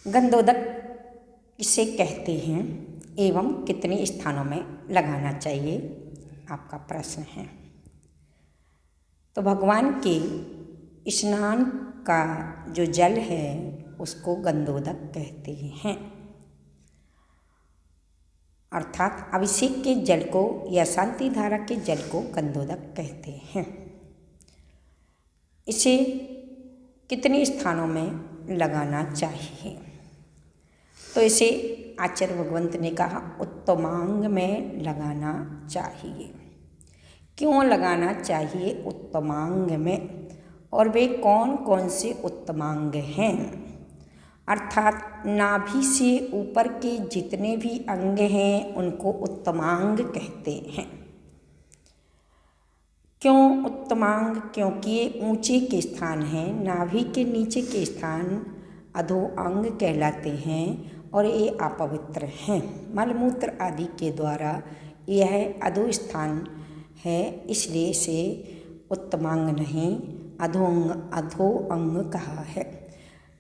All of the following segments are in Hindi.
गंधोदक किसे कहते हैं एवं कितने स्थानों में लगाना चाहिए, आपका प्रश्न है। तो भगवान के स्नान का जो जल है उसको गंधोदक कहते हैं, अर्थात अभिषेक के जल को या शांति धारा के जल को गंधोदक कहते हैं। इसे कितने स्थानों में लगाना चाहिए, तो इसे आचार्य भगवंत ने कहा उत्तमांग में लगाना चाहिए। क्यों लगाना चाहिए उत्तमांग में, और वे कौन कौन से उत्तमांग हैं, अर्थात नाभि से ऊपर के जितने भी अंग हैं उनको उत्तमांग कहते हैं। क्यों उत्तमांग, क्योंकि ये ऊंचे के स्थान हैं। नाभि के नीचे के स्थान अधो अंग कहलाते हैं और ये अपवित्र हैं। मलमूत्र आदि के द्वारा यह अधो स्थान है, इसलिए इसे उत्तमांग नहीं अधो अंग कहा है।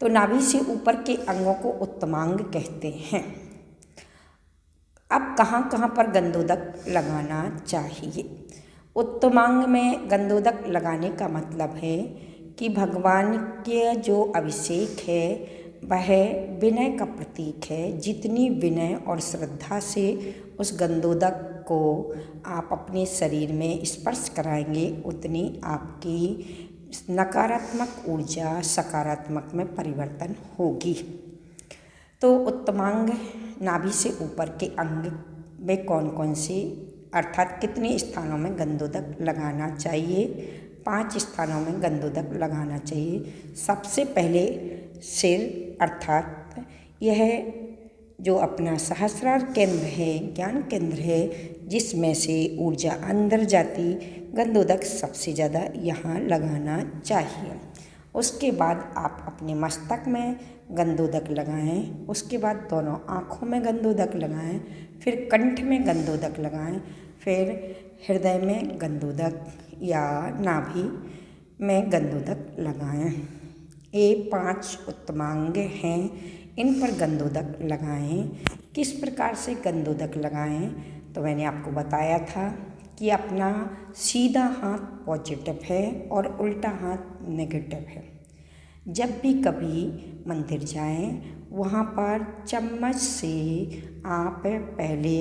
तो नाभि से ऊपर के अंगों को उत्तमांग कहते हैं। अब कहाँ कहाँ पर गंधोदक लगाना चाहिए। उत्तमांग में गंधोदक लगाने का मतलब है कि भगवान के जो अभिषेक है वह विनय का प्रतीक है। जितनी विनय और श्रद्धा से उस गंधोदक को आप अपने शरीर में स्पर्श कराएंगे उतनी आपकी नकारात्मक ऊर्जा सकारात्मक में परिवर्तन होगी। तो उत्तमांग नाभि से ऊपर के अंग में कौन कौन से, अर्थात कितने स्थानों में गंधोदक लगाना चाहिए। 5 स्थानों में गंधोदक लगाना चाहिए। सबसे पहले सिर, अर्थात यह जो अपना सहस्रार केंद्र है, ज्ञान केंद्र है, जिसमें से ऊर्जा अंदर जाती, गंधोदक सबसे ज़्यादा यहाँ लगाना चाहिए। उसके बाद आप अपने मस्तक में गंधोदक लगाएं, उसके बाद दोनों आँखों में गंधोदक लगाएं, फिर कंठ में गंधोदक लगाएं, फिर हृदय में गंधोदक या नाभि में गंधोदक लगाएं। ये 5 उत्तमांग हैं, इन पर गंधोदक लगाएं। किस प्रकार से गंधोदक लगाएं, तो मैंने आपको बताया था कि अपना सीधा हाथ पॉजिटिव है और उल्टा हाथ नेगेटिव है। जब भी कभी मंदिर जाएं, वहाँ पर चम्मच से आप पहले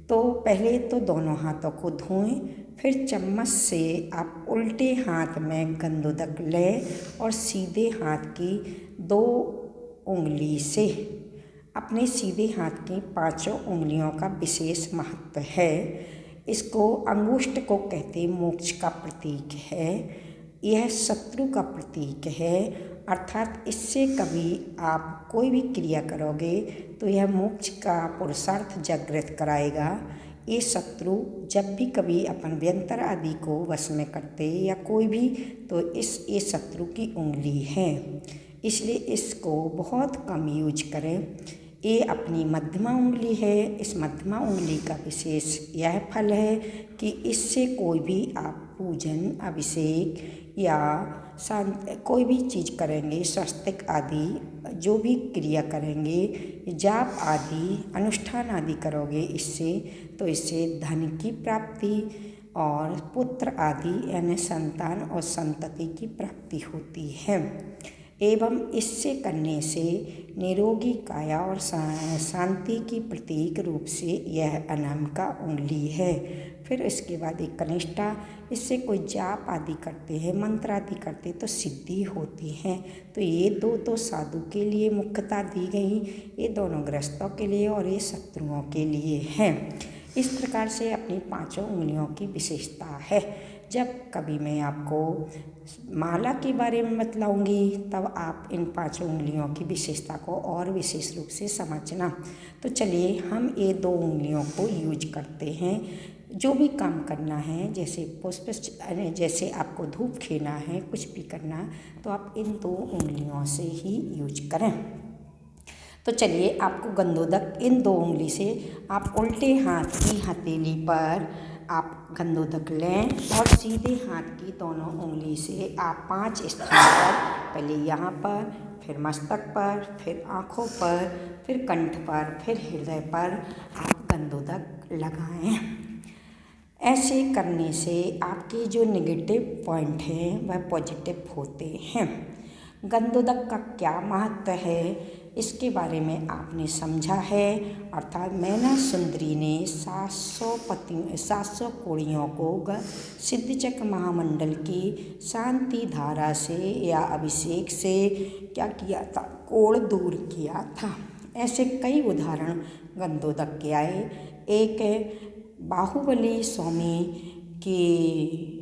तो दोनों हाथों को धोएं, फिर चम्मच से आप उल्टे हाथ में गंधोदक लें और सीधे हाथ की 2 उंगली से, अपने सीधे हाथ की 5 उंगलियों का विशेष महत्व है। इसको अंगुष्ठ को कहते मोक्ष का प्रतीक है। यह शत्रु का प्रतीक है, अर्थात इससे कभी आप कोई भी क्रिया करोगे तो यह मोक्ष का पुरुषार्थ जागृत कराएगा। ये शत्रु जब भी कभी अपन व्यंतर आदि को वश में करते या कोई भी, तो ये शत्रु की उंगली है, इसलिए इसको बहुत कम यूज करें। ये अपनी मध्यमा उंगली है। इस मध्यमा उंगली का विशेष यह फल है कि इससे कोई भी आप पूजन, अभिषेक या कोई भी चीज़ करेंगे, स्वस्तिक आदि जो भी क्रिया करेंगे, जाप आदि अनुष्ठान आदि करोगे इससे, तो इससे धन की प्राप्ति और पुत्र आदि यानी संतान और संतति की प्राप्ति होती है। एवं इससे करने से निरोगी काया और शांति की प्रतीक रूप से यह अनामिका उंगली है। फिर इसके बाद एक कनिष्ठा, इससे कोई जाप आदि करते हैं, मंत्र आदि करते तो सिद्धि होती है। तो ये 2 तो साधु के लिए मुख्यता दी गई, ये दोनों गृहस्थों के लिए और ये शत्रुओं के लिए हैं। इस प्रकार से अपनी 5 उंगलियों की विशेषता है। जब कभी मैं आपको माला के बारे में बतलाऊंगी तब आप इन 5 उंगलियों की विशेषता को और विशेष रूप से समझना। तो चलिए हम ये 2 उंगलियों को यूज करते हैं। जो भी काम करना है, जैसे आपको धूप खींचना है, कुछ भी करना, तो आप इन 2 उंगलियों से ही यूज करें। तो चलिए आपको गंधोदक इन 2 उंगली से आप उल्टे हाथ की हथेली पर आप गंदोदक लें और सीधे हाथ की दोनों उंगली से आप 5 स्थान पर, पहले यहाँ पर, फिर मस्तक पर, फिर आँखों पर, फिर कंठ पर, फिर हृदय पर आप गंदोदक लगाएं। ऐसे करने से आपके जो नेगेटिव पॉइंट हैं वह पॉजिटिव होते हैं। गंदोदक का क्या महत्व है इसके बारे में आपने समझा है। अर्थात मैना सुंदरी ने 700 कोड़ियों को सिद्धचक्र महामंडल की शांति धारा से या अभिषेक से क्या किया था, कोड़ दूर किया था। ऐसे कई उदाहरण गंदोदक के आए। एक बाहुबली स्वामी के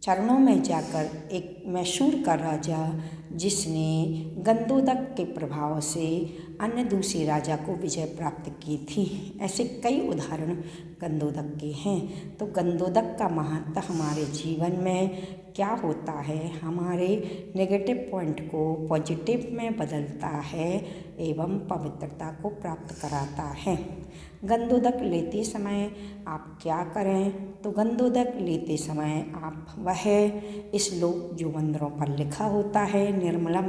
चरणों में जाकर एक मैसूर का राजा, जिसने गंदोदक के प्रभाव से अन्य दूसरे राजा को विजय प्राप्त की थी। ऐसे कई उदाहरण गंदोदक के हैं। तो गंदोदक का महत्व हमारे जीवन में क्या होता है, हमारे नेगेटिव पॉइंट को पॉजिटिव में बदलता है एवं पवित्रता को प्राप्त कराता है। गंदोदक लेते समय आप क्या करें, तो गंदोदक लेते समय आप वह श्लोक जो मंदिरों पर लिखा होता है, निर्मलम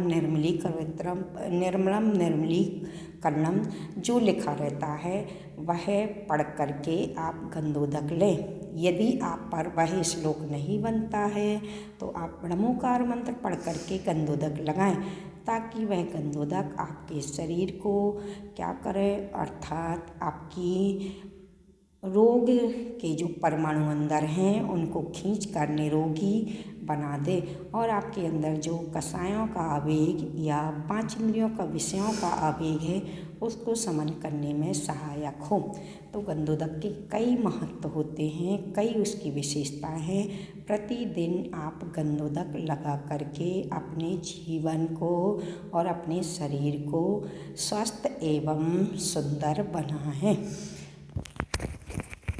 निर्मलीकरणम जो लिखा रहता है वह पढ़ करके आप गंदोदक लें। यदि आप पर वह श्लोक नहीं बनता है तो आप ब्रह्मोकार मंत्र पढ़ करके गंदोदक लगाएं, ताकि वह गंदोदक आपके शरीर को क्या करे, अर्थात आपकी रोग के जो परमाणु अंदर हैं उनको खींच कर निरोगी बना दे और आपके अंदर जो कषायों का आवेग या 5 इंद्रियों का विषयों का आवेग है उसको समन करने में सहायक हो। तो गंदोदक के कई महत्व होते हैं, कई उसकी विशेषताएं हैं। प्रतिदिन आप गंदोदक लगा करके अपने जीवन को और अपने शरीर को स्वस्थ एवं सुंदर बनाएं।